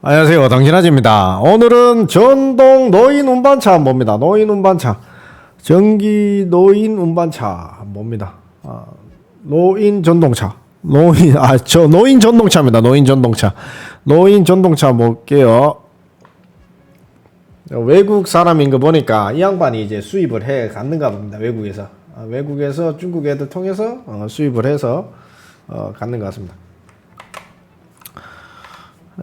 안녕하세요, 당신아지입니다. 오늘은 전동 노인 운반차 봅니다. 노인 운반차, 전기 노인 운반차 봅니다. 노인 전동차, 노인 전동차입니다. 노인 전동차, 노인 전동차 볼게요. 외국 사람인 거 보니까 이 양반이 이제 수입을 해 갔는가 봅니다. 외국에서 외국에서 중국 애들 통해서 수입을 해서 갔는 것 같습니다.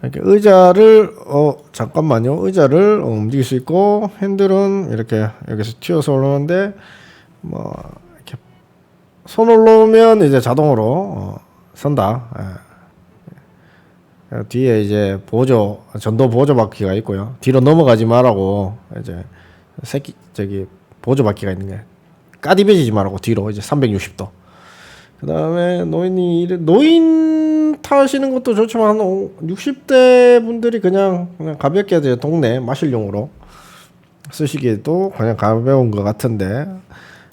이렇게 의자를 잠깐만요. 의자를 움직일 수 있고 핸들은 이렇게 여기서 튀어서 올라오는데 뭐 이렇게 손을 놓으면 이제 자동으로 선다. 뒤에 이제 전도 보조 바퀴가 있고요. 뒤로 넘어가지 말라고 이제 보조 바퀴가 있는 게 까디베지지 말라고 뒤로 이제 360도. 그다음에 노인 타시는 것도 좋지만 60대 분들이 그냥 가볍게 이제 동네 마실용으로 쓰시기에도 그냥 가벼운 것 같은데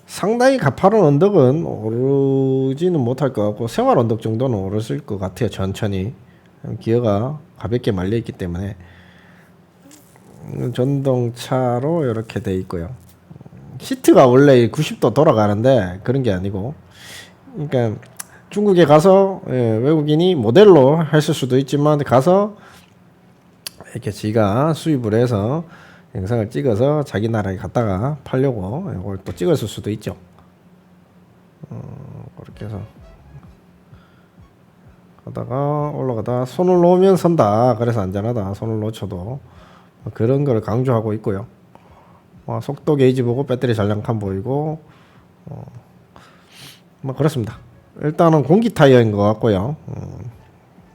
상당히 가파른 언덕은 오르지는 못할 것 같고 생활 언덕 정도는 오르실 것 같아요. 천천히 기어가 가볍게 말려 있기 때문에 전동차로 이렇게 돼 있고요. 시트가 원래 90도 돌아가는데 그런 게 아니고, 그러니까 중국에 가서 외국인이 모델로 했을 수도 있지만 가서 이렇게 지가 수입을 해서 영상을 찍어서 자기 나라에 갔다가 팔려고 이걸 또 찍었을 수도 있죠. 그렇게 해서 가다가 올라가다 손을 놓으면 선다. 그래서 안전하다. 손을 놓쳐도 그런 걸 강조하고 있고요. 속도 게이지 보고 배터리 잔량칸 보이고 뭐 그렇습니다. 일단은 공기 타이어인 것 같고요.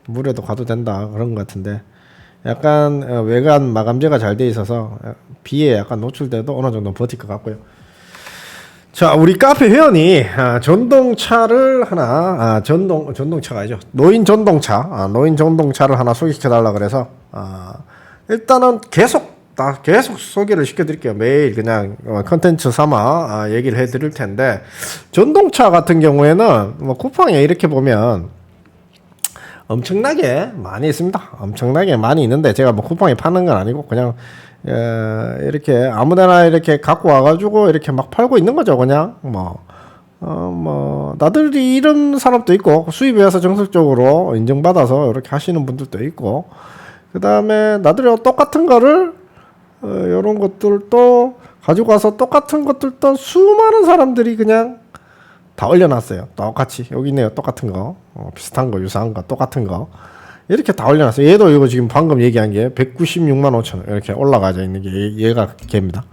물에도 가도 된다 그런 것 같은데 약간 외관 마감재가 잘 돼 있어서 비에 약간 노출돼도 어느 정도 버틸 것 같고요. 자, 우리 카페 회원이 전동차를 하나 전동차가 아니죠. 노인 전동차를 하나 소개시켜 달라 그래서 일단은 계속 소개를 시켜드릴게요. 매일 그냥 컨텐츠 삼아 얘기를 해드릴 텐데, 전동차 같은 경우에는 뭐 쿠팡에 이렇게 보면 엄청나게 많이 있습니다. 엄청나게 많이 있는데 제가 뭐 쿠팡에 파는 건 아니고 그냥 이렇게 아무데나 이렇게 갖고 와가지고 이렇게 막 팔고 있는 거죠. 그냥 나들이 이런 사람도 있고 수입해서 정석적으로 인정받아서 이렇게 하시는 분들도 있고, 그 다음에 나들이 똑같은 거를 이런 것들도 가지고 와서 똑같은 것들도 수많은 사람들이 그냥 다 올려놨어요. 똑같이 여기 있네요. 똑같은 거, 비슷한 거, 유사한 거, 똑같은 거 이렇게 다 올려놨어요. 얘도 이거 지금 방금 얘기한 게 196만 5천 원 이렇게 올라가져 있는 게 얘가 걔입니다.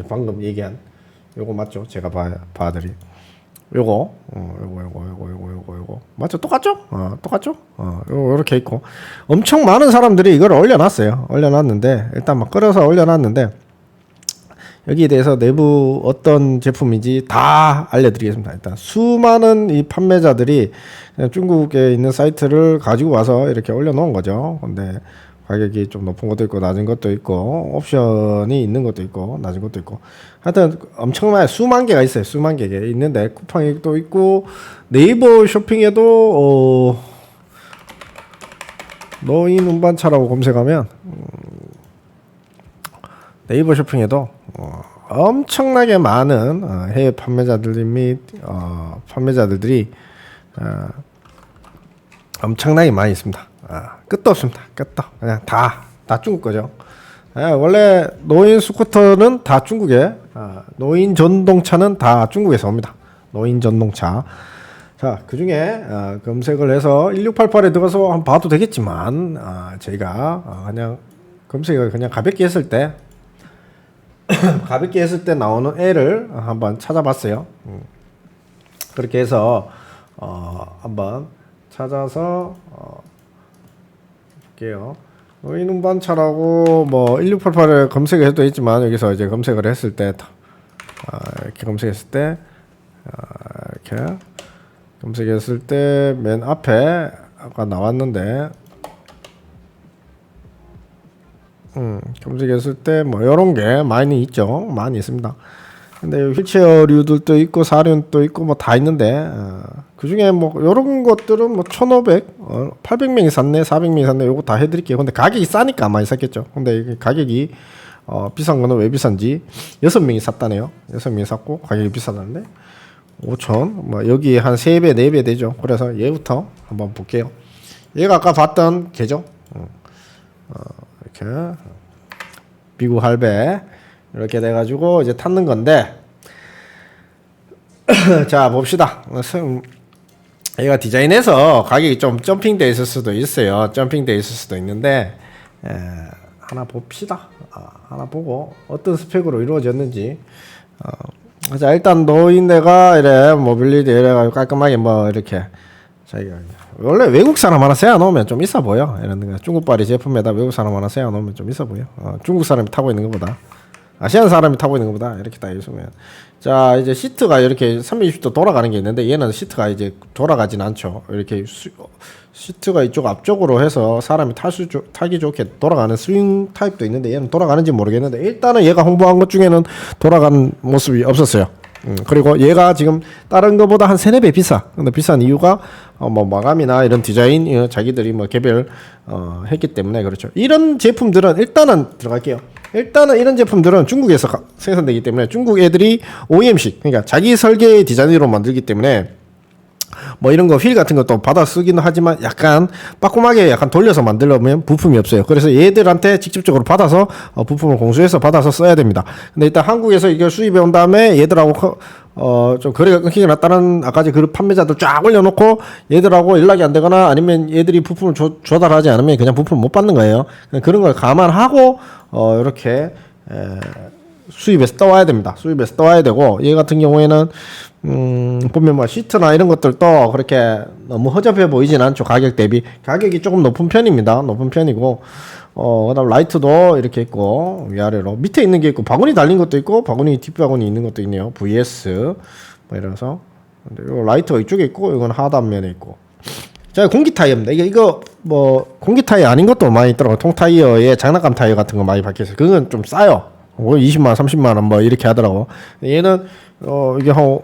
방금 얘기한 요거 맞죠? 제가 봐드린 요거 맞죠? 똑같죠? 똑같죠? 요렇게 있고 엄청 많은 사람들이 이걸 올려놨는데 일단 막 끌어서 올려놨는데 여기에 대해서 내부 어떤 제품인지 다 알려드리겠습니다. 일단 수많은 이 판매자들이 중국에 있는 사이트를 가지고 와서 이렇게 올려놓은 거죠. 근데 가격이 좀 높은 것도 있고 낮은 것도 있고 옵션이 있는 것도 있고 낮은 것도 있고 하여튼 엄청나게 수만 개가 있어요. 수만 개 있는데 쿠팡에도 있고 네이버 쇼핑에도 노인 운반차라고 검색하면 네이버 쇼핑에도 엄청나게 많은 해외 판매자들 및 판매자들이 엄청나게 많이 있습니다. 끝도 없습니다. 끝도 그냥 다 중국 거죠. 원래 노인 스쿠터는 다 중국에, 노인 전동차는 다 중국에서 옵니다. 노인 전동차. 자, 그 중에 검색을 해서 1688에 들어가서 한번 봐도 되겠지만 저희가 그냥 검색을 그냥 가볍게 했을 때 나오는 애를 한번 찾아봤어요. 그렇게 해서 한번 찾아서 볼게요. 노인 운반차라고 뭐 1688에 검색을 해도 있지만 여기서 이제 검색을 했을 때 이렇게 검색했을 때 이렇게 검색했을 때 맨 앞에 아까 나왔는데 검색했을 때 뭐 요런 게 많이 있죠. 많이 있습니다. 근데 휠체어류들도 있고 사륜도 있고 뭐 다 있는데 그 중에 뭐 요런 것들은 뭐 1,500, 800명이 샀네, 400명이 샀네, 요거 다 해드릴게요. 근데 가격이 싸니까 많이 샀겠죠. 근데 이게 가격이 비싼 거는 왜 비싼지 6명이 샀다네요. 6명이 샀고 가격이 비싸다는데 5,000, 뭐 여기 한 3배, 4배 되죠. 그래서 얘부터 한번 볼게요. 얘가 아까 봤던 걔죠. 이렇게 미국 할배 이렇게 돼가지고 이제 탔는 건데 자 봅시다. 얘가 디자인해서 가격이 좀 점핑돼 있을 수도 있어요. 점핑돼 있을 수도 있는데 하나 봅시다. 하나 보고 어떤 스펙으로 이루어졌는지. 자 일단 노인네가 이래 모빌리티 이래가지고 깔끔하게 뭐 이렇게 자기가 원래 외국 사람 하나 세워놓으면 좀 있어 보여. 이런 거 중국발이 제품에다 외국 사람 하나 세워놓으면 좀 있어 보여. 중국 사람이 타고 있는 것보다 아시안 사람이 타고 있는 것보다 이렇게 딱 있으면. 자 이제 시트가 이렇게 360도 돌아가는 게 있는데 얘는 시트가 이제 돌아가진 않죠. 이렇게 시트가 이쪽 앞쪽으로 해서 사람이 타기 좋게 돌아가는 스윙 타입도 있는데 얘는 돌아가는지 모르겠는데 일단은 얘가 홍보한 것 중에는 돌아간 모습이 없었어요. 그리고 얘가 지금 다른 거보다 한 3-4배 비싸. 근데 비싼 이유가 뭐 마감이나 이런 디자인 자기들이 뭐 개별 했기 때문에 그렇죠. 이런 제품들은 일단은 들어갈게요. 일단은 이런 제품들은 중국에서 생산되기 때문에 중국 애들이 OEM식 그러니까 자기 설계 디자인으로 만들기 때문에 뭐 이런 거 휠 같은 것도 받아 쓰기는 하지만 약간 빠꼼하게 약간 돌려서 만들려면 부품이 없어요. 그래서 얘들한테 직접적으로 받아서 부품을 공수해서 받아서 써야 됩니다. 근데 일단 한국에서 이걸 수입해 온 다음에 얘들하고 좀 거래가 끊기거나 다른 아까 그 판매자들 쫙 올려놓고 얘들하고 연락이 안 되거나 아니면 얘들이 부품을 조달하지 않으면 그냥 부품을 못 받는 거예요. 그런 걸 감안하고 이렇게 수입해서 떠와야 됩니다. 수입해서 떠와야 되고 얘 같은 경우에는 보면 뭐 시트나 이런 것들도 그렇게 너무 허접해 보이진 않죠. 가격 대비 가격이 조금 높은 편입니다. 높은 편이고 그다음 라이트도 이렇게 있고 위아래로 밑에 있는 게 있고 바구니 달린 것도 있고 바구니 뒷바구니 있는 것도 있네요. VS 뭐 이래서 요 라이트가 이쪽에 있고 이건 하단면에 있고 자 공기 타이어입니다. 이거 뭐 공기 타이어 아닌 것도 많이 있더라고요. 통 타이어에 장난감 타이어 같은 거 많이 박혀있어요. 그건 좀 싸요. 20만 30만 원 뭐 이렇게 하더라고. 얘는 이게 한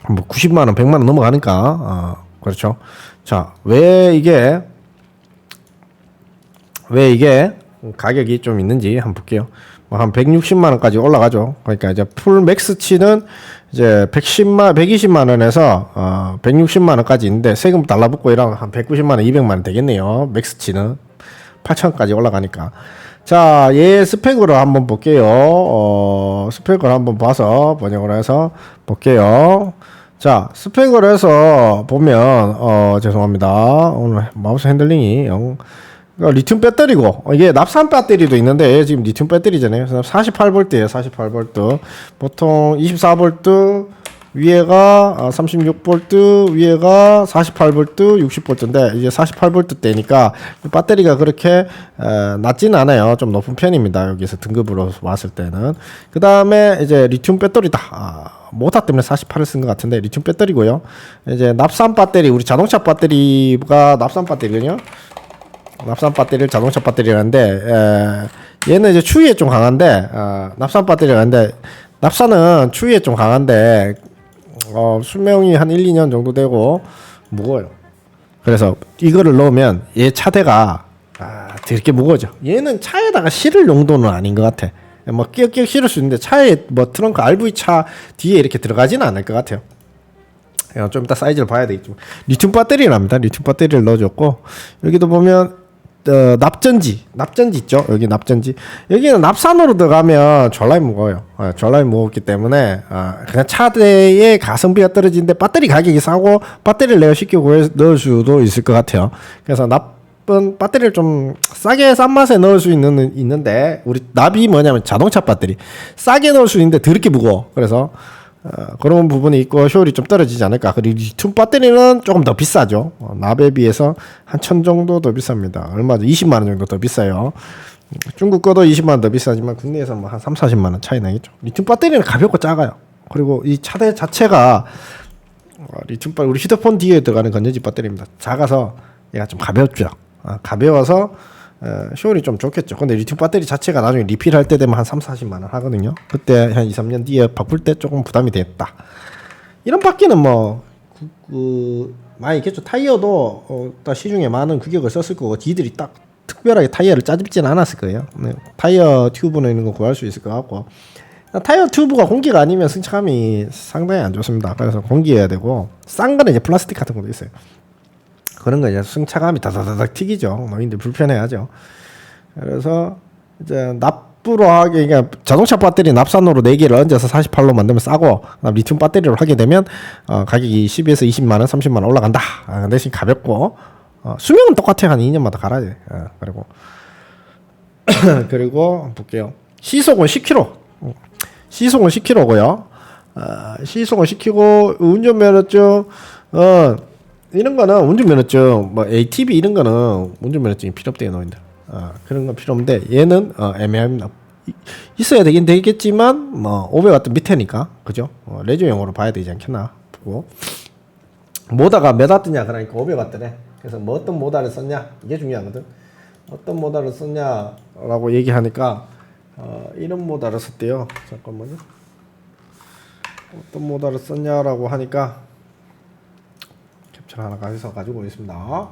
뭐 90만 원 100만 원 넘어가니까 그렇죠. 자 왜 이게 가격이 좀 있는지 한번 볼게요. 뭐 한 160만 원까지 올라가죠. 그러니까 이제 풀 맥스치는 이제 120만 원에서 160만 원까지 있는데 세금 달라붙고 이랑 한 190만 원 200만 원 되겠네요. 맥스치는 8천까지 올라가니까. 자, 얘 스펙으로 한번 볼게요. 스펙을 한번 봐서 번역을 해서 볼게요. 자, 스펙을 해서 보면 죄송합니다. 오늘 마우스 핸들링이 리튬 배터리고 이게 납산 배터리도 있는데 지금 리튬 배터리잖아요. 48V예요. 48V. 보통 24V 위에가 36V 위에가 48V 60V인데 이제 48V 대니까 배터리가 그렇게 낮지는 않아요. 좀 높은 편입니다. 여기서 등급으로 봤을 때는. 그 다음에 이제 리튬 배터리다. 모터 때문에 48을 쓴 것 같은데 리튬 배터리고요. 이제 납산 배터리 우리 자동차 배터리가 납산 배터리거든요. 납산 배터리를 자동차 배터리라는데 얘는 이제 추위에 좀 강한데 납산 배터리라는데 납산은 추위에 좀 강한데 수명이 한 1-2년 정도 되고 무거워요. 그래서 이거를 넣으면 얘 차대가 되게 무거워져. 얘는 차에다가 실을 용도는 아닌 것 같아. 뭐 끼역끼역 실을 수 있는데 차에 뭐 트렁크 RV 차 뒤에 이렇게 들어가지는 않을 것 같아요. 좀 이따 사이즈를 봐야 되겠지만 리튬 배터리랍니다. 리튬 배터리를 넣어줬고 여기도 보면 납전지 있죠. 여기 납전지. 여기는 납산으로 들어가면 졸라이 무거워요. 졸라이 무겁기 때문에 그냥 차대의 가성비가 떨어지는데 배터리 가격이 싸고 배터리를 내가 쉽게 넣을 수도 있을 것 같아요. 그래서 나쁜 배터리를 좀 싸게 싼 맛에 넣을 수 있는데 우리 납이 뭐냐면 자동차 배터리 싸게 넣을 수 있는데 더럽게 무거워. 그래서 그런 부분이 있고 효율이 좀 떨어지지 않을까. 그리고 리튬 배터리는 조금 더 비싸죠. 납에 비해서 한 1000 정도 더 비쌉니다. 얼마죠? 20만 원 정도 더 비싸요. 중국 거도 20만 원 더 비싸지만 국내에서 뭐 한 30-40만 원 차이 나겠죠. 리튬 배터리는 가볍고 작아요. 그리고 이 차대 자체가 리튬 배터리 우리 휴대폰 뒤에 들어가는 건전지 배터리입니다. 작아서 얘가 좀 가볍죠. 가벼워서 효율이 좀 좋겠죠. 근데 리튬 배터리 자체가 나중에 리필할 때 되면 한 3-40만 원 하거든요. 그때 한 2-3년 뒤에 바꿀 때 조금 부담이 됐다. 이런 바퀴는 뭐 많이 있겠죠. 타이어도 시중에 많은 규격을 썼을 거고 지들이 딱 특별하게 타이어를 짜집지는 않았을 거예요. 네. 타이어 튜브는 있는 거 구할 수 있을 것 같고, 타이어 튜브가 공기가 아니면 승차감이 상당히 안 좋습니다. 그래서 공기여야 되고, 싼 거는 이제 플라스틱 같은 것도 있어요. 그런 거 이제 승차감이 다다다닥 튀기죠. 노인들 불편해하죠. 그래서 이제 납부로 하게, 그러니까 자동차 배터리 납산으로 4개를 얹어서 48로 만들면 싸고, 리튬 배터리로 하게 되면 가격이 12에서 20만 원, 30만 원 올라간다. 대신 가볍고, 수명은 똑같아요. 한 2년마다 갈아야 돼. 그리고 그리고 볼게요. 시속은 10km. 시속은 10km고요. 시속은 10km. 운전면허증 이런 거는 운전면허증, 뭐 ATV 이런 거는 운전면허증이 필요 없대요, 노인들. 그런 건 필요 없는데 얘는 애매합니다. 있어야 되긴 되겠지만 뭐 500W 밑에니까, 그죠? 레저용으로 봐야 되지 않겠나 보고. 모다가 몇 와트냐 그러니까 500W네. 그래서 뭐 어떤 모다를 썼냐 이게 중요하거든. 어떤 모다를 썼냐라고 얘기하니까 이런 모다를 썼대요. 잠깐만요. 어떤 모다를 썼냐라고 하니까 캡처를 하나 가지고 있습니다.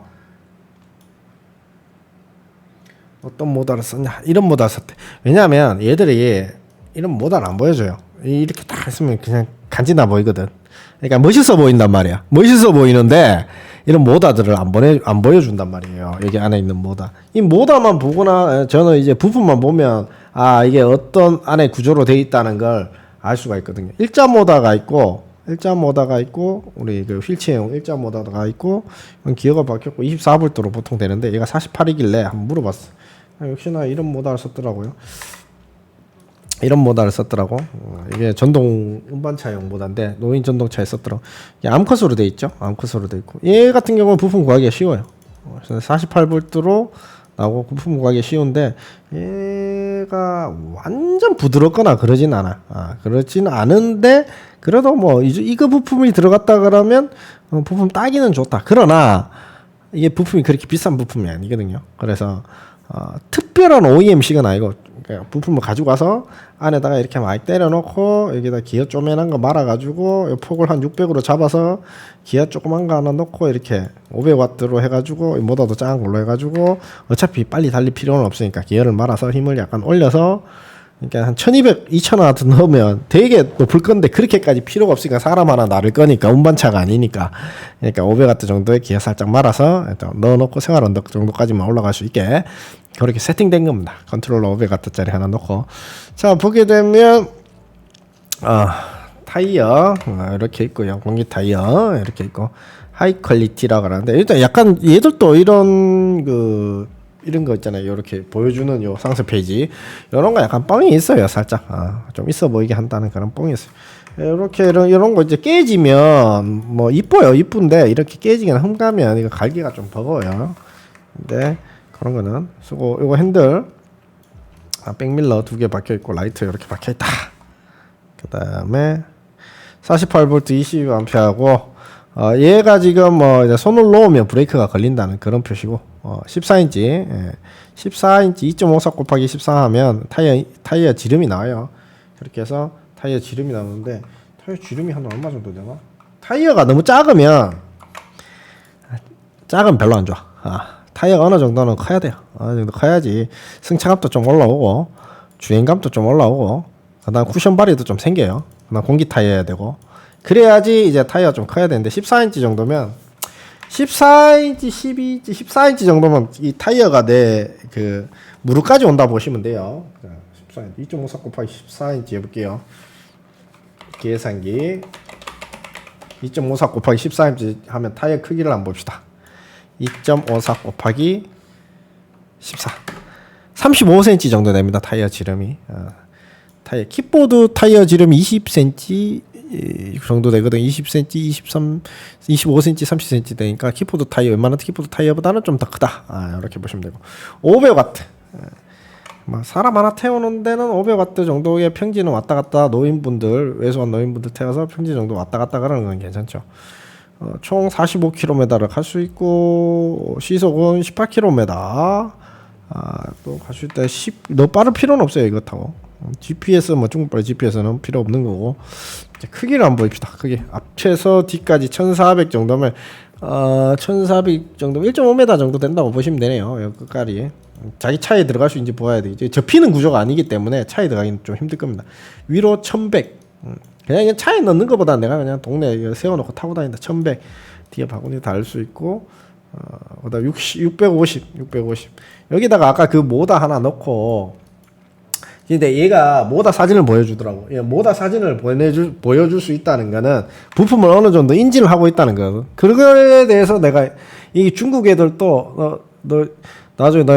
어떤 모다를 썼냐, 이런 모다를 썼대. 왜냐하면 얘들이 이런 모다를 안 보여줘요. 이렇게 딱 했으면 그냥 간지나 보이거든. 그러니까 멋있어 보인단 말이야. 멋있어 보이는데 이런 모다들을 안 보여준단 말이에요. 여기 안에 있는 모다. 이 모다만 보거나 저는 이제 부품만 보면 이게 어떤 안에 구조로 되어 있다는 걸 알 수가 있거든요. 일자 모다가 있고 우리 그 휠체어용 일자 모다가 있고, 기어가 바뀌었고 24V로 보통 되는데 얘가 48이길래 한번 물어봤어. 역시나 이런 모다를 썼더라고요. 이게 전동 운반차용 모다인데 노인 전동차에 썼더라고. 이게 암컷으로 돼 있죠. 암컷으로 돼 있고, 얘 같은 경우는 부품 구하기가 쉬워요. 48V로 나오고 부품 구하기 쉬운데, 얘가 완전 부드럽거나 그러진 않아. 그렇진 않은데 그래도 뭐 이거 부품이 들어갔다 그러면 부품 따기는 좋다. 그러나 이게 부품이 그렇게 비싼 부품이 아니거든요. 그래서 특별한 OEM식은 아니고, 그러니까 부품을 가지고 와서 안에다가 이렇게 많이 때려놓고 여기다 기어 쪼매난 거 말아가지고 폭을 한 600으로 잡아서 기어 조그만 거 하나 넣고 이렇게 500W로 해가지고 모터도 작은 걸로 해가지고, 어차피 빨리 달릴 필요는 없으니까 기어를 말아서 힘을 약간 올려서, 그러니까 한 1200, 2000W 넣으면 되게 높을 건데 그렇게까지 필요가 없으니까 사람 하나 나를 거니까, 운반차가 아니니까. 그러니까 500W 정도의 기어 살짝 말아서 넣어놓고 생활 언덕 정도까지만 올라갈 수 있게 그렇게 세팅된 겁니다. 컨트롤러 500W짜리 하나 넣고. 자, 보게 되면 타이어 이렇게 있고요. 공기 타이어 이렇게 있고, 하이 퀄리티라고 하는데, 일단 약간 얘들도 이런 거 있잖아요. 이렇게 보여주는 요 상세 페이지, 이런 거 약간 뻥이 있어요. 살짝 좀 있어 보이게 한다는 그런 뻥이 있어요. 이렇게 이런 거 이제 깨지면 뭐 이쁜데 이렇게 깨지거나 흠가면 이거 갈기가 좀 버거워요. 근데 그런 거는 쓰고, 이거 핸들 백밀러 2개 박혀 있고 라이트 이렇게 박혀 있다. 그다음에 48V 22A하고 얘가 지금 뭐 이제 손을 놓으면 브레이크가 걸린다는 그런 표시고, 14인치 2.54 곱하기 14 하면 타이어 지름이 나와요. 그렇게 해서 타이어 지름이 나오는데, 타이어 지름이 한 얼마 정도 되나? 타이어가 너무 작으면 별로 안 좋아. 타이어가 어느 정도는 커야 돼요. 어느 정도 커야지 승차감도 좀 올라오고 주행감도 좀 올라오고, 그다음 쿠션 바리도 좀 생겨요. 그다음 공기 타이어야 되고, 그래야지 이제 타이어가 좀 커야 되는데, 14인치 정도면 14인치, 12인치, 14인치 정도면 이 타이어가 내 무릎까지 온다 보시면 돼요. 14인치 2.54 곱하기 14인치 해볼게요. 계산기 2.54 곱하기 14인치 하면 타이어 크기를 한번 봅시다. 2.54 곱하기 14 35cm 정도 됩니다. 타이어 지름이. 타이어 킥보드 타이어 지름이 20cm 정도 되거든. 20cm, 23, 25cm, 30cm 되니까 킥보드 타이어, 웬만한 킥보드 타이어보다는 좀 더 크다. 이렇게 보시면 되고, 500W. 사람 하나 태우는 데는 500W 정도의 평지는 왔다 갔다, 노인분들, 외소한 노인분들 태워서 평지 정도 왔다 갔다 그러는 건 괜찮죠. 총 45km를 갈 수 있고, 시속은 18km, 속도 갈 수 있다. 너무 빠를 필요는 없어요. 이거 타고 GPS 뭐 중국발 GPS는 필요 없는 거고. 이제 크기를 한번 보입시다. 크기 앞에서 뒤까지 1400 정도면 1400 정도 1.5m 정도 된다고 보시면 되네요. 여기 끝까지 자기 차에 들어갈 수 있는지 보아야 돼. 이제 접히는 구조가 아니기 때문에 차에 들어가기는 좀 힘들 겁니다. 위로 1100 그냥 이거 차에 넣는 것보다 내가 그냥 동네에 세워놓고 타고 다닌다. 1100 뒤에 바구니 달 수 있고 그다음 650 여기다가 아까 그 모다 하나 넣고. 근데 얘가 모다 사진을 보여주더라고. 모다 사진을 보여줄 수 있다는 거는 부품을 어느 정도 인지를 하고 있다는 거거든. 그거에 대해서 내가 이 중국 애들도 너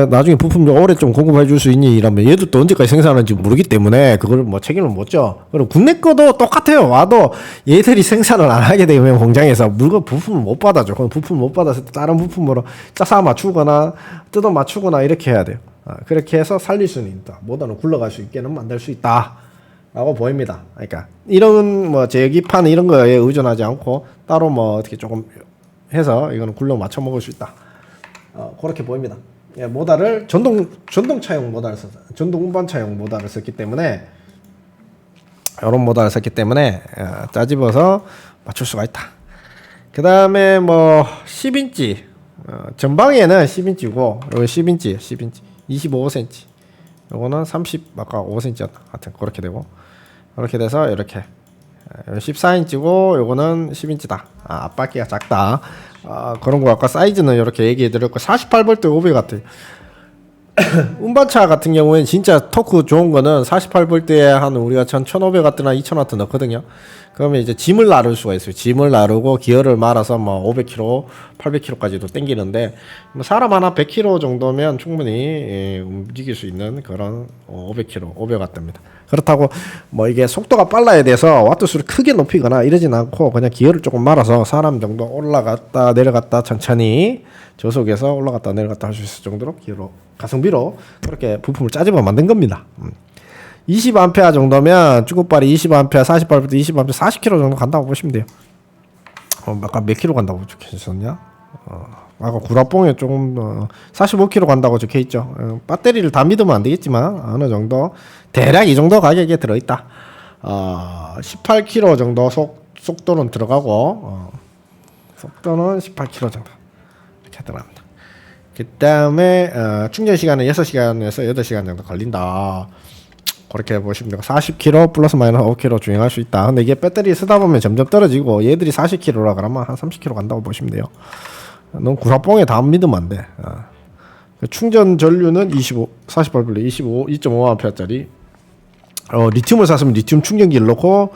나중에 부품 좀 오래 좀 공급해 줄 수 있니? 이러면 얘도 또 언제까지 생산하는지 모르기 때문에 그걸 뭐 책임을 못 져. 그리고 국내 거도 똑같아요. 와도 얘들이 생산을 안 하게 되면 공장에서 부품을 못 받아줘. 그럼 부품을 못 받아서 다른 부품으로 짜서 맞추거나 뜯어 맞추거나 이렇게 해야 돼요. 그렇게 해서 살릴 수는 있다. 모다는 굴러갈 수 있게는 만들 수 있다. 라고 보입니다. 그러니까 이런 뭐 제기판 이런 거에 의존하지 않고 따로 뭐 어떻게 조금 해서 이거는 굴러 맞춰 먹을 수 있다. 그렇게 보입니다. 모다를 전동차용 모다를 썼다. 전동 운반차용 모다를 썼기 때문에 이런 모다를 썼기 때문에 짜집어서 맞출 수가 있다. 그 다음에 뭐 10인치 전방에는 10인치고 여기 10인치 25cm 요거는 30 아까 5cm였나 하여튼 그렇게 되고 그렇게 돼서 이렇게 14인치고 요거는 10인치다. 앞바퀴가 작다. 그런 거 아까 사이즈는 이렇게 얘기해 드렸고 48V 500 같아요. 운반차 같은 경우에는 진짜 토크 좋은 거는 48V에 한 우리가 1500W나 2000W 넣거든요. 그러면 이제 짐을 나를 수가 있어요. 짐을 나르고 기어를 말아서 뭐 500kg, 800kg까지도 땡기는데 뭐 사람 하나 100kg 정도면 충분히 움직일 수 있는 그런 500kg, 500W입니다. 그렇다고 뭐 이게 속도가 빨라야 돼서 와트 수를 크게 높이거나 이러진 않고 그냥 기어를 조금 말아서 사람 정도 올라갔다 내려갔다 천천히 저속에서 올라갔다 내려갔다 할 수 있을 정도로 기어로 가성비로 그렇게 부품을 짜집어 만든 겁니다. 20A 정도면 중국발이 20A 48부터 20A 40km 정도 간다고 보시면 돼요. 아까 몇 킬로 간다고 적혀있었냐? 아까 구라뽕에 조금 45km 간다고 적혀있죠. 배터리를 다 믿으면 안 되겠지만 어느 정도 대략 이 정도 가격에 들어있다. 18km 정도 속도는 들어가고 속도는 18km 정도 이렇게 들어갑니다. 그 다음에 충전 시간은 6시간에서 8시간 정도 걸린다. 그렇게 보시면 되고 40km 플러스 마이너스 5km 주행할 수 있다. 근데 이게 배터리 쓰다 보면 점점 떨어지고 얘들이 40km라 그러면 한 30km 간다고 보시면 돼요. 너무 구사뽕에 다 믿으면 안 돼. 충전 전류는 48V 2.5A짜리 리튬을 샀으면 리튬 충전기를 넣고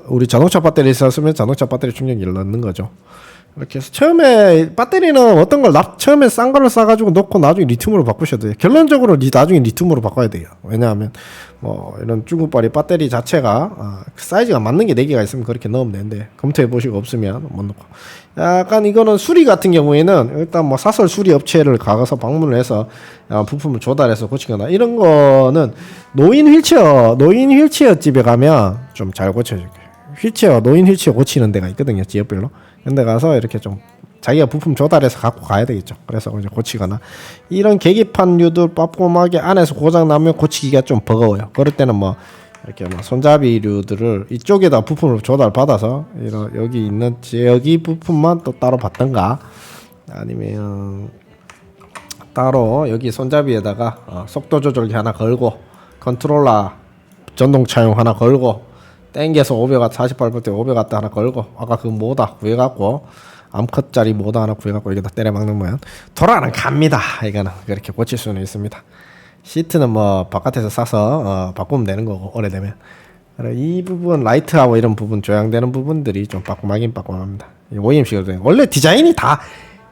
우리 자동차 배터리 샀으면 자동차 배터리 충전기를 넣는 거죠. 이렇게 해서 처음에 배터리는 어떤 걸 처음에 싼 거를 싸가지고 넣고 나중에 리튬으로 바꾸셔도 돼요. 결론적으로 나중에 리튬으로 바꿔야 돼요. 왜냐하면 뭐 이런 중국발이 배터리 자체가 사이즈가 맞는 게 4개가 있으면 그렇게 넣으면 되는데 검토해 보시고 없으면 못 넣고 약간 이거는 수리 같은 경우에는 일단 뭐 사설 수리 업체를 가서 방문을 해서 부품을 조달해서 고치거나 이런 거는 노인 휠체어 집에 가면 좀 잘 고쳐줘요. 노인 휠체어 고치는 데가 있거든요. 지역별로. 근데 가서 이렇게 좀 자기가 부품 조달해서 갖고 가야 되겠죠. 그래서 이제 고치거나 이런 계기판류들 빠꼼하게 안에서 고장 나면 고치기가 좀 버거워요. 그럴 때는 뭐 이렇게 뭐 손잡이류들을 이쪽에다 부품을 조달 받아서 여기 있는 여기 부품만 또 따로 받던가 아니면 따로 여기 손잡이에다가 속도 조절기 하나 걸고 컨트롤러 전동차용 하나 걸고 땡겨서 500W 48V 500W 하나 걸고 아까 그 모다 구해갖고 암컷짜리 모다 하나 구해갖고 여기다 때려 막는 모양 돌아는 갑니다. 이거는 그렇게 고칠 수는 있습니다. 시트는 뭐 바깥에서 사서 바꾸면 되는 거고 오래되면 이 부분 라이트하고 이런 부분 조향되는 부분들이 좀 빠꼼하긴 빠꼼합니다. OEMC가 원래 디자인이 다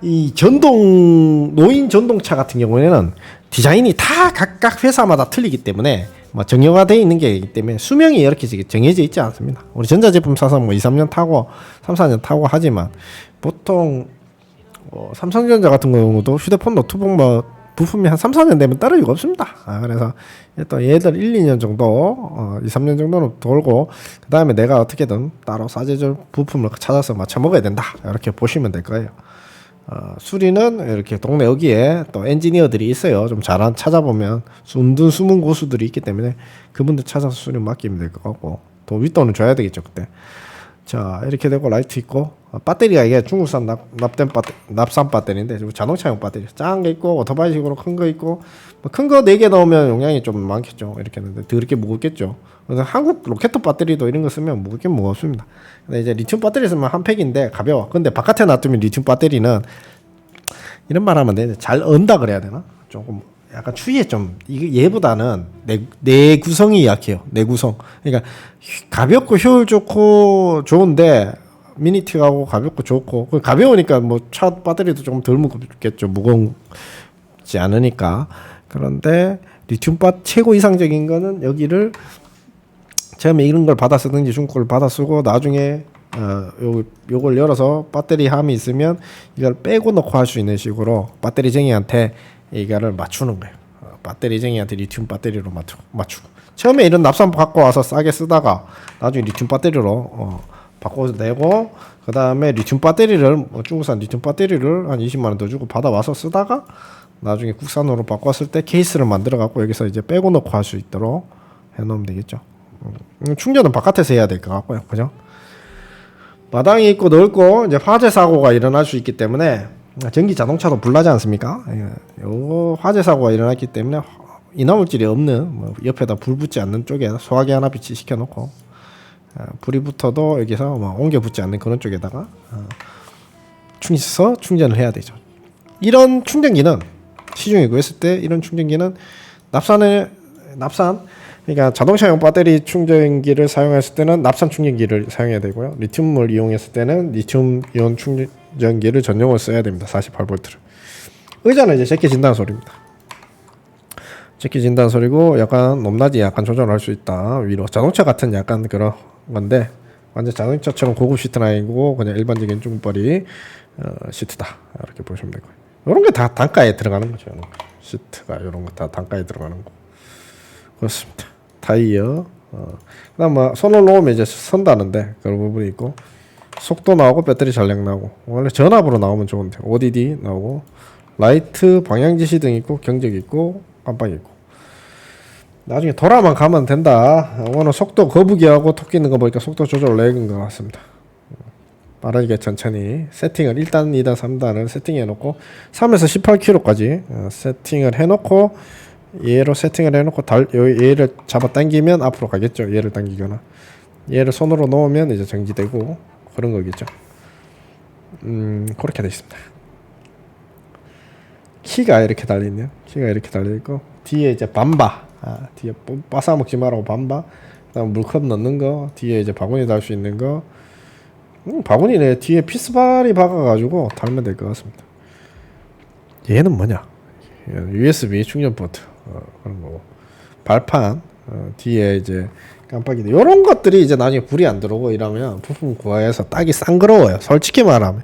이 노인 전동차 같은 경우에는 디자인이 다 각각 회사마다 틀리기 때문에 뭐 정형화되어 있는 게 있기 때문에 수명이 이렇게 정해져 있지 않습니다. 우리 전자제품 사서 뭐 2, 3년 타고 3, 4년 타고 하지만 보통 삼성전자 같은 경우도 휴대폰 노트북 뭐 부품이 한 3, 4년 되면 떨어지고 없습니다. 그래서 또 얘들 1, 2년 정도 2, 3년 정도는 돌고 그 다음에 내가 어떻게든 따로 사제절 부품을 찾아서 맞춰 먹어야 된다. 이렇게 보시면 될 거예요. 수리는 이렇게 동네 여기에 또 엔지니어들이 있어요. 좀 잘한 찾아보면 숨든 숨은 고수들이 있기 때문에 그분들 찾아서 수리 맡기면 될 것 같고, 또 윗돈은 줘야 되겠죠 그때. 자, 이렇게 되고 라이트 있고, 배터리가 이게 중국산 납산 배터리인데 자동차용 배터리 작은 게 있고, 오토바이식으로 큰 거 있고, 뭐 큰 거 4개 넣으면 용량이 좀 많겠죠. 이렇게 했는데 더럽게 무겁겠죠. 그래서 한국 로켓 배터리도 이런 거 쓰면 무겁긴 무겁습니다. 근데 이제 리튬 배터리 쓰면 한 팩인데 가벼워. 근데 바깥에 놔두면 리튬 배터리는 이런 말 하면 되는데 잘 언다 그래야 되나? 조금 약간 추위에 좀 이게 얘보다는 내 구성이 약해요. 내 구성. 그러니까 가볍고 효율 좋고 좋은데 미니틱하고 가볍고 좋고, 가벼우니까 뭐 차 배터리도 조금 덜 무겁겠죠. 무겁지 않으니까. 그런데 리튬 최고 이상적인 거는 여기를 처음에 이런 걸 받아 쓰든지 중국 걸 받아 쓰고 나중에 요걸 열어서 배터리 함이 있으면 이걸 빼고 넣고 할 수 있는 식으로 배터리쟁이한테 이거를 맞추는 거예요. 배터리쟁이한테 리튬 배터리로 맞추고 처음에 이런 납산 갖고 와서 싸게 쓰다가 나중에 리튬 배터리로 바꿔서 내고, 그 다음에 리튬 배터리를 중국산 리튬 배터리를 한 20만 원 더 주고 받아와서 쓰다가 나중에 국산으로 바꿨을 때 케이스를 만들어 갖고 여기서 이제 빼고 넣고 할 수 있도록 해놓으면 되겠죠. 충전은 바깥에서 해야 될 것 같고요, 그죠? 마당이 있고 넓고 이제 화재 사고가 일어날 수 있기 때문에, 전기 자동차도 불나지 않습니까? 요 화재 사고가 일어났기 때문에 이나물질이 없는 옆에다 불 붙지 않는 쪽에 소화기 하나 비치시켜 놓고, 불이 붙어도 여기서 옮겨 붙지 않는 그런 쪽에다가 충전을 해야 되죠. 이런 충전기는 시중에 구했을 때 이런 충전기는 납산, 그러니까 자동차용 배터리 충전기를 사용했을 때는 납산 충전기를 사용해야 되고요. 리튬을 이용했을 때는 리튬 이온 충전기를 전용으로 써야 됩니다. 48V를. 의자는 이제 제끼 진다는 소리입니다. 제끼 진다는 소리고, 약간 높낮이 약간 조절할 수 있다. 위로 자동차 같은 약간 그런 건데, 완전 자동차처럼 고급 시트는 아니고 그냥 일반적인 중벌이 시트다. 이렇게 보시면 되고요. 이런 게 다 단가에 들어가는 거죠. 시트가 이런 거 다 단가에 들어가는 거. 그렇습니다. 타이어, 그다음 뭐 손을 놓으면 이제 선다는데 그런 부분이 있고, 속도 나오고 배터리 잔량 나오고, 원래 전압으로 나오면 좋은데 ODD 나오고, 라이트 방향 지시 등 있고, 경적 있고, 깜빡이 있고. 나중에 돌아만 가면 된다. 오늘 속도 거북이하고 토끼 있는 거 보니까 속도 조절 내는 것 같습니다. 빠르게 천천히 세팅을 1단, 2단, 3단을 세팅해 놓고 3에서 18km까지 세팅을 해 놓고, 얘로 세팅을 해 놓고 얘를 잡아 당기면 앞으로 가겠죠. 얘를 당기거나 얘를 손으로 놓으면 이제 정지되고 그런 거겠죠. 그렇게 되어 있습니다. 키가 이렇게 달려있네요. 키가 이렇게 달려있고, 뒤에 이제 밤바, 뒤에 빠싸먹지 말라고 밤바, 그다음 물컵 넣는 거, 뒤에 이제 바구니 달 수 있는 거, 바구니네 뒤에 피스발이 박아가지고 달면 될 것 같습니다. 얘는 뭐냐? USB 충전 포트, 그런 거고, 발판, 뒤에 이제 깜빡이들, 요런 것들이 이제 나중에 불이 안 들어오고 이러면 부품 구하에서 딱이 싼거로워요, 솔직히 말하면.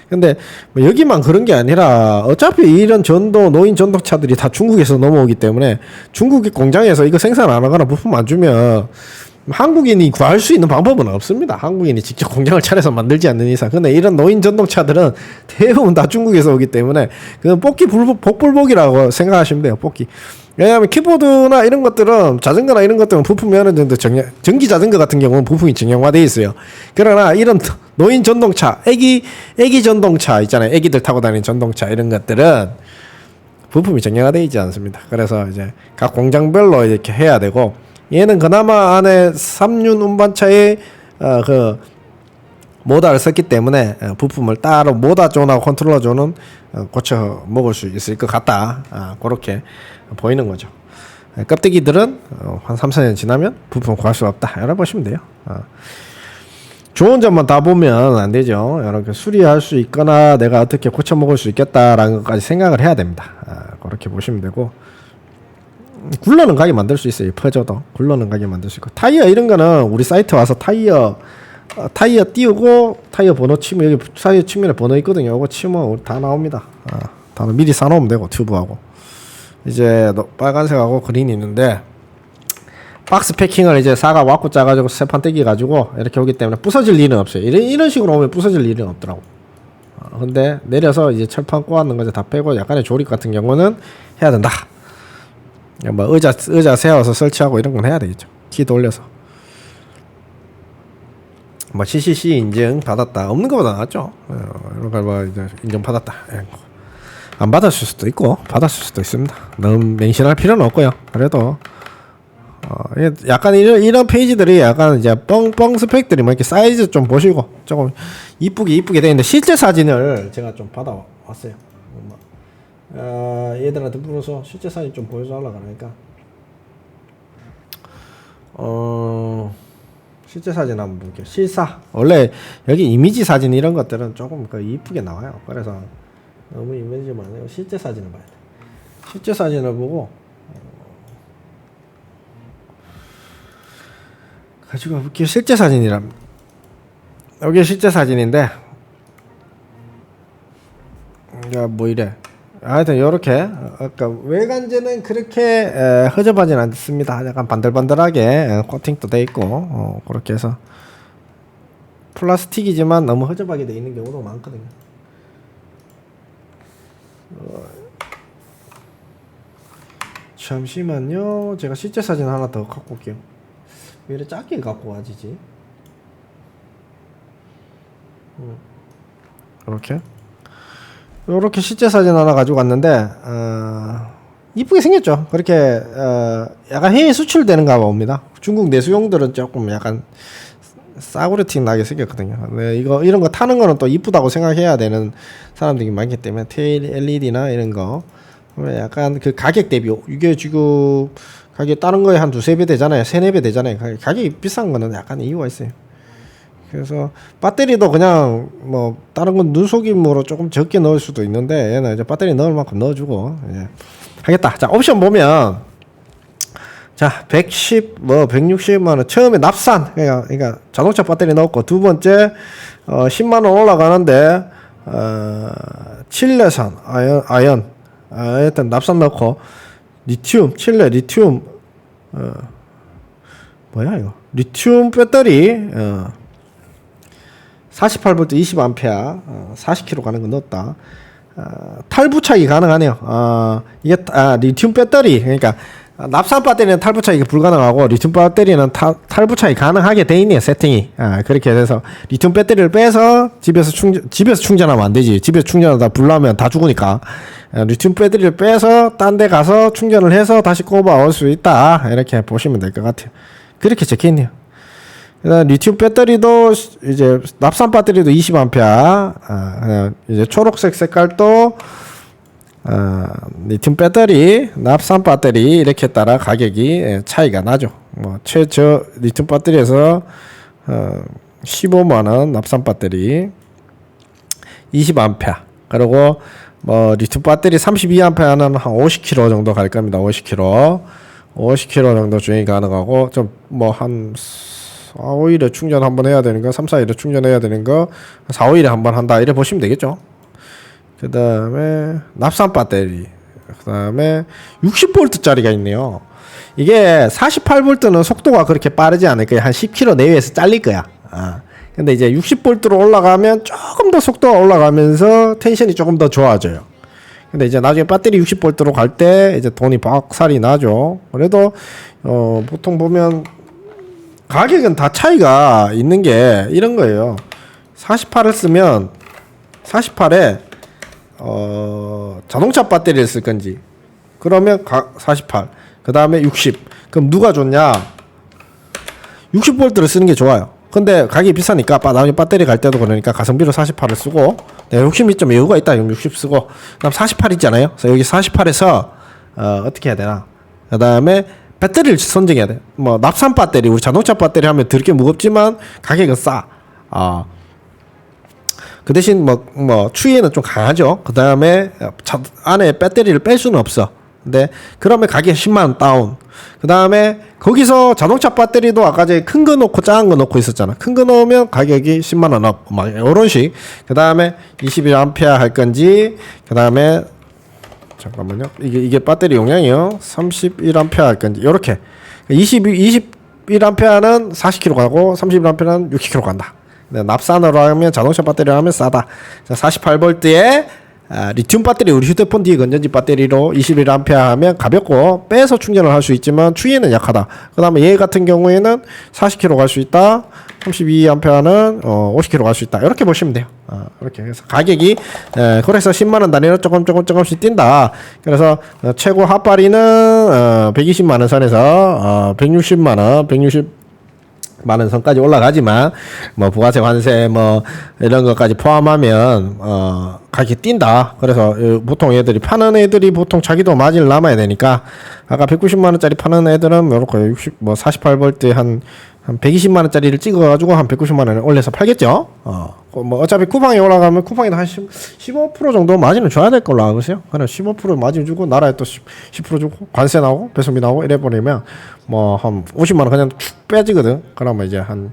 근데 뭐 여기만 그런 게 아니라 어차피 이런 노인 전동차들이 다 중국에서 넘어오기 때문에 중국의 공장에서 이거 생산 안 하거나 부품 안 주면 한국인이 구할 수 있는 방법은 없습니다. 한국인이 직접 공장을 차려서 만들지 않는 이상. 근데 이런 노인 전동차들은 대부분 다 중국에서 오기 때문에 그건 복불복이라고 생각하시면 돼요. 뽑기. 왜냐하면 키보드나 이런 것들은, 자전거나 이런 것들은 부품이 어느 정도 전기 자전거 같은 경우는 부품이 정형화되어 있어요. 그러나 이런 노인 전동차, 애기 전동차 있잖아요. 애기들 타고 다니는 전동차, 이런 것들은 부품이 정형화되어 있지 않습니다. 그래서 이제 각 공장별로 이렇게 해야 되고, 얘는 그나마 안에 3륜 운반차에 그 모다를 썼기 때문에 부품을 따로 모다 존하고 컨트롤러 존은 고쳐 먹을 수 있을 것 같다. 그렇게 보이는 거죠. 껍데기들은 한 3, 4년 지나면 부품 구할 수 없다. 이렇게 보시면 돼요. 좋은 점만 다 보면 안 되죠. 이렇게 수리할 수 있거나 내가 어떻게 고쳐 먹을 수 있겠다라는 것까지 생각을 해야 됩니다. 그렇게 보시면 되고, 굴러는 가게 만들 수 있어요. 퍼져도 굴러는 가게 만들 수 있고, 타이어 이런 거는 우리 사이트 와서 타이어 띄우고 타이어 번호 치면 여기 타이어 측면에 번호 있거든요. 이거 치면 다 나옵니다. 다 미리 사놓으면 되고, 튜브하고 이제 빨간색하고 그린이 있는데, 박스 패킹을 이제 사가 왔고 짜가지고 세판 떼기 가지고 이렇게 오기 때문에 부서질 일은 없어요. 이런 식으로 오면 부서질 일은 없더라고. 근데 내려서 이제 철판 꼬았는 거지 다 빼고 약간의 조립 같은 경우는 해야 된다. 뭐 의자 세워서 설치하고 이런 건 해야 되겠죠. 키 돌려서. 뭐 CCC 인증 받았다. 없는 것보다 낫죠. 이런 걸 뭐 이제 인증 받았다. 안 받았을 수도 있고 받았을 수도 있습니다. 너무 맹신할 필요는 없고요. 그래도 약간 이런 페이지들이 약간 이제 뻥 스펙들이 뭐 이렇게 사이즈 좀 보시고 조금 이쁘게 돼 있는데 실제 사진을 제가 좀 받아왔어요. 얘들한테 물어서 실제 사진 좀 보여달라 그러니까 실제 사진 한번 볼게요. 실사 원래 여기 이미지 사진 이런 것들은 조금 이쁘게 나와요. 그래서 너무 이미지만 아니고 실제 사진을 봐야 돼. 실제 사진을 보고 가지고 볼게요. 실제 사진이랍니다. 여기 실제 사진인데 야 뭐 이래. 하여튼 요렇게 아까 외관재는 그렇게 허접하진 않습니다. 약간 반들반들하게 코팅도 돼 있고 그렇게 해서 플라스틱이지만 너무 허접하게 돼 있는 경우도 많거든요. 잠시만요. 제가 실제 사진 하나 더 갖고 올게요. 왜 이렇게 작게 갖고 와지지? 이렇게 실제 사진 하나 가지고 왔는데 이쁘게 생겼죠. 그렇게 약간 해외 수출되는가 봅니다. 중국 내수용들은 조금 약간 싸구려틱 나게 생겼거든요. 네, 이런 거 타는 거는 또 이쁘다고 생각해야 되는 사람들이 많기 때문에 테일 LED나 이런 거 약간 그 가격 대비 이게 지금 가격 다른 거에 한 두세 배 되잖아요. 세네 배 되잖아요. 가격이 비싼 거는 약간 이유가 있어요. 그래서 배터리도 그냥 뭐 다른 건 눈속임으로 조금 적게 넣을 수도 있는데 얘는 이제 배터리 넣을 만큼 넣어주고 하겠다. 자 옵션 보면 자 110 뭐 160만원 처음에 납산 그러니까 자동차 배터리 넣었고 두 번째 10만원 올라가는데 칠레산 아연 일단 납산 넣고 리튬 칠레 리튬 뭐야 이거 리튬 배터리 48V 20A 40km 가는 거 넣었다. 탈부착이 가능하네요. 이게 리튬 배터리 그러니까 납산 배터리는 탈부착이 불가능하고 리튬 배터리는 탈부착이 가능하게 돼 있네요. 세팅이 그렇게 돼서 리튬 배터리를 빼서 집에서 충전하면 안 되지. 집에서 충전하다 불 나면 다 죽으니까 리튬 배터리를 빼서 딴 데 가서 충전을 해서 다시 꼽아 올 수 있다. 이렇게 보시면 될 것 같아요. 그렇게 적혀 있네요. 리튬 배터리도 이제 납산 배터리도 20A 이제 초록색 색깔도 리튬 배터리 납산 배터리 이렇게 따라 가격이 차이가 나죠. 뭐 최저 리튬 배터리에서 15만원 납산 배터리 20A 그리고 뭐 리튬 배터리 32A는 한 50km 정도 갈 겁니다. 50km 정도 주행이 가능하고 좀 뭐 한 4, 5일에 충전 한번 해야 되는 거 3, 4일에 충전해야 되는 거 4, 5일에 한번 한다 이래 보시면 되겠죠. 그 다음에 납산 배터리 그 다음에 60V 짜리가 있네요. 이게 48V는 속도가 그렇게 빠르지 않을 거야. 한 10km 내외에서 잘릴 거야. 근데 이제 60V로 올라가면 조금 더 속도가 올라가면서 텐션이 조금 더 좋아져요. 근데 이제 나중에 배터리 60V로 갈 때 이제 돈이 박살이 나죠. 그래도 보통 보면 가격은 다 차이가 있는 게 이런 거예요. 48을 쓰면 48에 자동차 배터리를 쓸 건지 그러면 48 그 다음에 60 그럼 누가 좋냐 60V를 쓰는 게 좋아요. 근데 가격이 비싸니까 나중에 배터리 갈 때도 그러니까 가성비로 48을 쓰고 60이 좀 여유가 있다 그럼 60 쓰고 그다음 48 있잖아요. 그래서 여기 48에서 어떻게 해야 되나 그 다음에 배터리를 선정해야 돼. 뭐 납산 배터리 우리 자동차 배터리 하면 되게 무겁지만 가격은 싸. 그 대신 뭐 추위에는 좀 강하죠. 그 다음에 안에 배터리를 뺄 수는 없어. 근데 그러면 가격이 10만원 다운. 그 다음에 거기서 자동차 배터리도 아까 전에 큰 거 놓고 작은 거 놓고 있었잖아. 큰 거 넣으면 가격이 10만원 업. 막 이런 식. 그 다음에 21A 할 건지 그 다음에 잠깐만요. 이게 배터리 용량이요. 31A 할 건지 요렇게 21A는 40km 가고 31A는 60km 간다. 납산으로 하면 자동차 배터리로 하면 싸다. 48V에 리튬 배터리, 우리 휴대폰 뒤에 건전지 배터리로 21A 하면 가볍고 빼서 충전을 할 수 있지만 추위에는 약하다. 그 다음에 얘 같은 경우에는 40km 갈 수 있다. 32A는 50km 갈 수 있다. 이렇게 보시면 돼요. 이렇게 해서 가격이 그래서 10만원 단위로 조금씩 뛴다. 그래서 최고 핫바리는 120만원 선에서 160만원 선까지 올라가지만 뭐 부가세 관세 뭐 이런 것까지 포함하면 가격이 뛴다. 그래서 보통 애들이 파는 애들이 보통 자기도 마진을 남아야 되니까 아까 190만원짜리 파는 애들은 요렇게 48V 한 120만원짜리를 찍어가지고 한 190만원에 올려서 팔겠죠. 뭐 어차피 쿠팡에 올라가면 쿠팡에도 한 15% 정도 마진을 줘야 될 걸로 알고 있어요. 그래 15% 마진 주고 나라에 또 10% 주고 관세 나오고 배송비 나오고 이래 버리면 뭐 한 50만원 그냥 축 빼지거든. 그러면 이제 한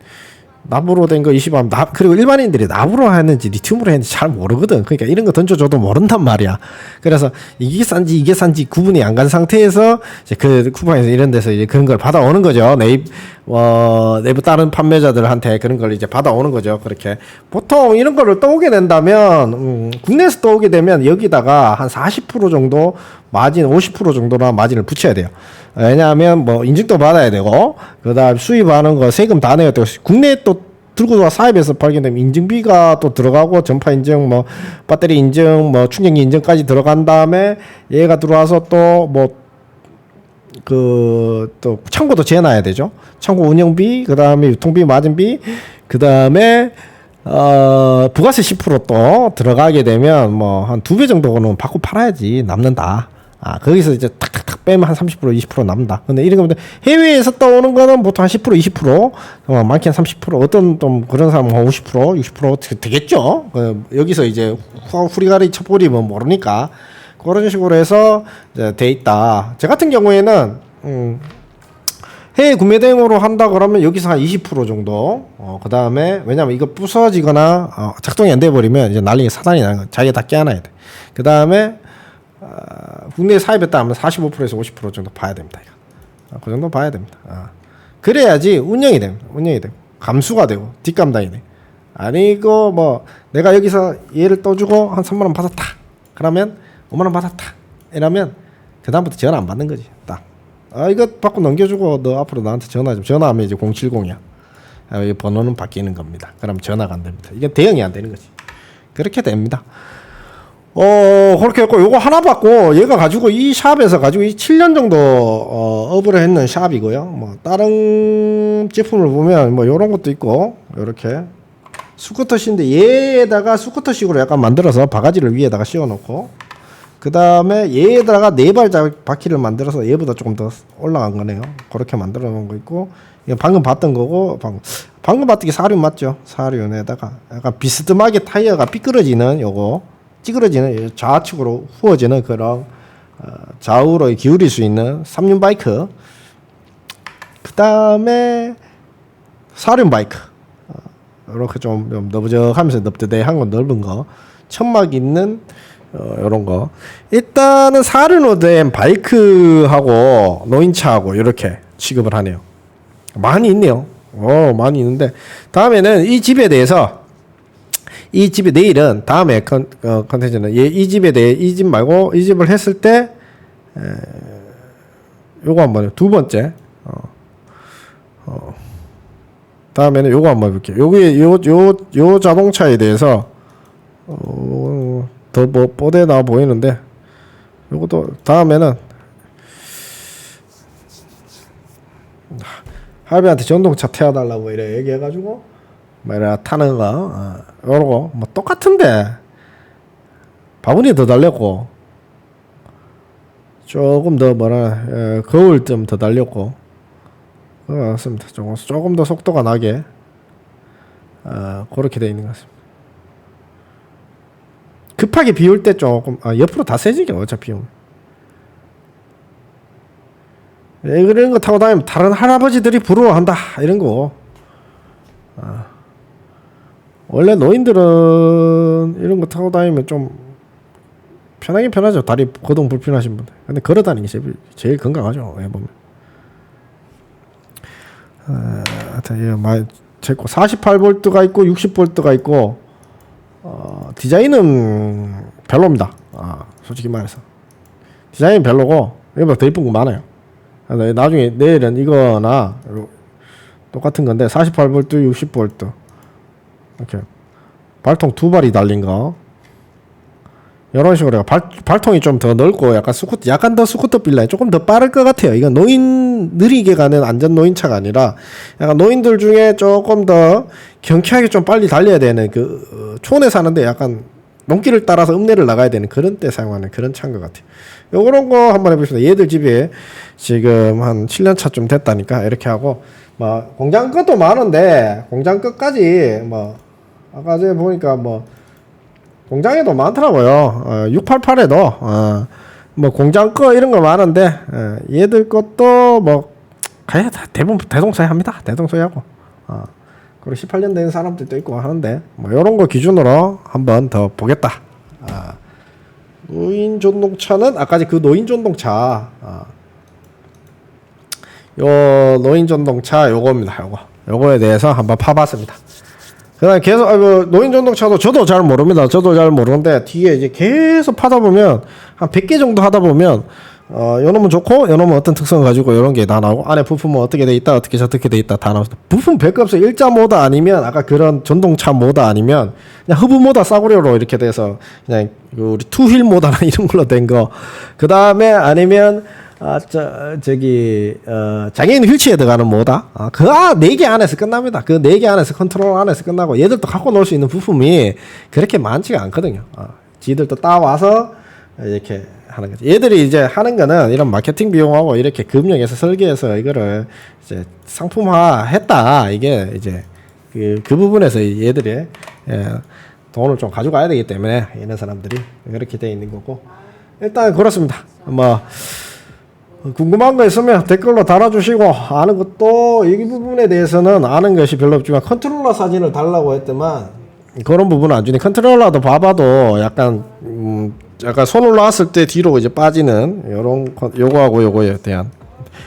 납으로 된 거 20만 그리고 일반인들이 납으로 했는지 리튬으로 했는지 잘 모르거든. 그러니까 이런 거 던져줘도 모른단 말이야. 그래서 이게 싼지 구분이 안 간 상태에서 이제 그 쿠팡에서 이런 데서 이제 그런 걸 받아오는 거죠. 네이버 다른 판매자들한테 그런 걸 이제 받아오는 거죠. 그렇게 보통 이런 거를 떠오게 된다면 국내에서 떠오게 되면 여기다가 한 40% 정도 마진 50% 정도나 마진을 붙여야 돼요. 왜냐하면 뭐 인증도 받아야 되고 그다음 수입하는 거 세금 다 내야 되고 국내에 또 들고 와 사입에서 팔게 되면 인증비가 또 들어가고 전파 인증 뭐 배터리 인증 뭐 충전기 인증까지 들어간 다음에 얘가 들어와서 또 뭐 또 창고도 재놔야 되죠. 창고 운영비 그다음에 유통비 마진비 그다음에 부가세 10%또 들어가게 되면 뭐 한 2배 정도는 받고 팔아야지 남는다. 거기서 이제 탁탁탁 빼면 한 30% 20% 남는다. 근데 이런 거 해외에서 떠오는 거는 보통 한 10% 20% 많게는 30% 어떤 좀 그런 사람은 한 50% 60% 되겠죠. 여기서 이제 후리가리 쳐버리면 모르니까 그런 식으로 해서 이제 돼 있다. 저 같은 경우에는 해외 구매 대행으로 한다 그러면 여기서 한 20% 정도. 그 다음에 왜냐면 이거 부서지거나 작동이 안 돼 버리면 이제 난리 사단이 나는 거. 자기가 다 깨안아야 돼. 그 다음에 국내 사입했다 하면 45%에서 50% 정도 봐야 됩니다. 그 정도 봐야 됩니다. 그래야지 운영이 됩니다. 운영이 되고 감수가 되고 뒷감당이 돼. 아니고 뭐 내가 여기서 얘를 떠주고 한 3만원 받았다. 그러면 5만원 받았다. 이러면 그 다음부터 전화 안 받는 거지. 딱. 이거 받고 넘겨주고 너 앞으로 나한테 전화 좀. 전화하면 이제 070이야. 번호는 바뀌는 겁니다. 그럼 전화가 안 됩니다. 이게 대응이 안 되는 거지. 그렇게 됩니다. 그렇게 했고 요거 하나 받고 얘가 가지고 이 샵에서 가지고 이 7년 정도 업을 했는 샵이고요. 뭐 다른 제품을 보면 뭐 요런 것도 있고 요렇게 스쿠터식인데 얘에다가 스쿠터식으로 약간 만들어서 바가지를 위에다가 씌워 놓고 그 다음에 얘에다가 4발 바퀴를 만들어서 얘보다 조금 더 올라간 거네요. 그렇게 만들어 놓은 거 있고 이거 방금 봤던 거고 방금 봤던 게 사륜 맞죠? 사륜에다가 약간 비스듬하게 타이어가 삐뚤어지는 요거 찌그러지는 좌측으로 후어지는 그런 좌우로 기울일 수 있는 3륜 바이크 그 다음에 4륜 바이크 이렇게 좀 너부적하면서 넙대대한 건 넓은 거 천막 있는 요런 거 일단은 4륜으로 된 바이크하고 노인차하고 이렇게 취급을 하네요. 많이 있네요. 많이 있는데 다음에는 이 집에 대해서 이 집이 내일은 다음에 컨텐츠는 이 집에 대해 이 집 말고 이 집을 했을 때 요거 한번 두 번째 다음에는 요거 한번 볼게요. 여기 요 자동차에 대해서 더 뭐 뽀대 나와 보이는데 요것도 다음에는 할배한테 전동차 태워달라고 이래 얘기해가지고 뭐 타는 거 요러고 뭐 똑같은데 바구니 더 달렸고 조금 더 거울 좀 더 달렸고 그렇습니다. 조금 더 속도가 나게 그렇게 돼 있는 것 같습니다. 급하게 비울 때 조금 옆으로 다 세지게 어차피 이런 거 타고 다니면 다른 할아버지들이 부러워한다 이런 거. 원래 노인들은 이런 거 타고 다니면 좀 편하긴 편하죠. 다리 거동 불편하신 분들. 근데 걸어 다니는 게 제일 건강하죠. 보면. 있고 48V가 있고 60V가 있고 디자인은 별로입니다. 솔직히 말해서 디자인 별로고 이거보다 더 이쁜 거 많아요. 나중에 내일은 이거나 똑같은 건데 48V, 60V 이렇게 발통 두 발이 달린 거 이런 식으로 발통이 좀 더 넓고 약간 더 스쿠터 빌라에 조금 더 빠를 것 같아요. 이건 느리게 가는 안전 노인차가 아니라 약간 노인들 중에 조금 더 경쾌하게 좀 빨리 달려야 되는 촌에 사는데 약간 농길을 따라서 읍내를 나가야 되는 그런 때 사용하는 그런 차인 것 같아요. 요런 거 한번 해보겠습니다. 얘들 집에 지금 한 7년 차쯤 됐다니까 이렇게 하고 공장 것도 많은데 공장 것까지 아까 전에 보니까 공장에도 많더라고요. 688에도 공장 거 이런 거 많은데 얘들 것도 그냥 다 대부분 대동소이합니다. 대동소이하고 그리고 18년 된 사람들도 있고 하는데 요런 거 기준으로 한번 더 보겠다. 노인 전동차는 아까 그 노인 전동차 요 노인 전동차 요겁니다. 요거에 대해서 한번 파봤습니다. 그다음 계속 노인 전동차도 저도 잘 모릅니다. 저도 잘 모르는데 뒤에 이제 계속 파다 보면 한 100개 정도 하다 보면 요놈은 좋고 요놈은 어떤 특성을 가지고 요런 게 다 나오고 안에 부품은 어떻게 돼 있다 어떻게 저렇게 돼 있다 다 나오고 부품 별값에 일자 모다 아니면 아까 그런 전동차 모다 아니면 그냥 허브 모다 싸구려로 이렇게 돼서 그냥 우리 투휠 모다나 이런 걸로 된 거 그다음에 아니면 장애인 휠체어에 들어가는 모다. 그 4개 안에서 끝납니다. 그 4개 안에서 컨트롤 안에서 끝나고 얘들도 갖고 놀 수 있는 부품이 그렇게 많지가 않거든요. 지들도 따와서 이렇게 하는 거죠. 얘들이 이제 하는 거는 이런 마케팅 비용하고 이렇게 금융에서 설계해서 이거를 이제 상품화 했다. 이게 이제 그 부분에서 얘들이 돈을 좀 가져가야 되기 때문에 이런 사람들이 그렇게 돼 있는 거고 일단 그렇습니다. 궁금한 거 있으면 댓글로 달아주시고 아는 것도 이 부분에 대해서는 아는 것이 별로 없지만 컨트롤러 사진을 달라고 했더만 그런 부분은 안 주니 컨트롤러도 봐봐도 약간 손을 놨을 때 뒤로 이제 빠지는 요거하고 요거에 대한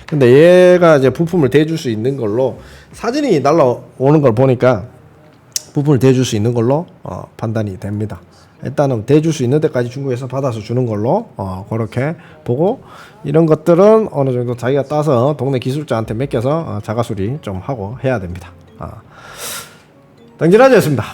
근데 얘가 이제 부품을 대줄 수 있는 걸로 사진이 날라오는 걸 보니까 부품을 대줄 수 있는 걸로 판단이 됩니다. 일단은 대줄 수 있는 데까지 중국에서 받아서 주는 걸로 그렇게 보고 이런 것들은 어느 정도 자기가 따서 동네 기술자한테 맡겨서 자가 수리 좀 하고 해야 됩니다. 당진아재였습니다.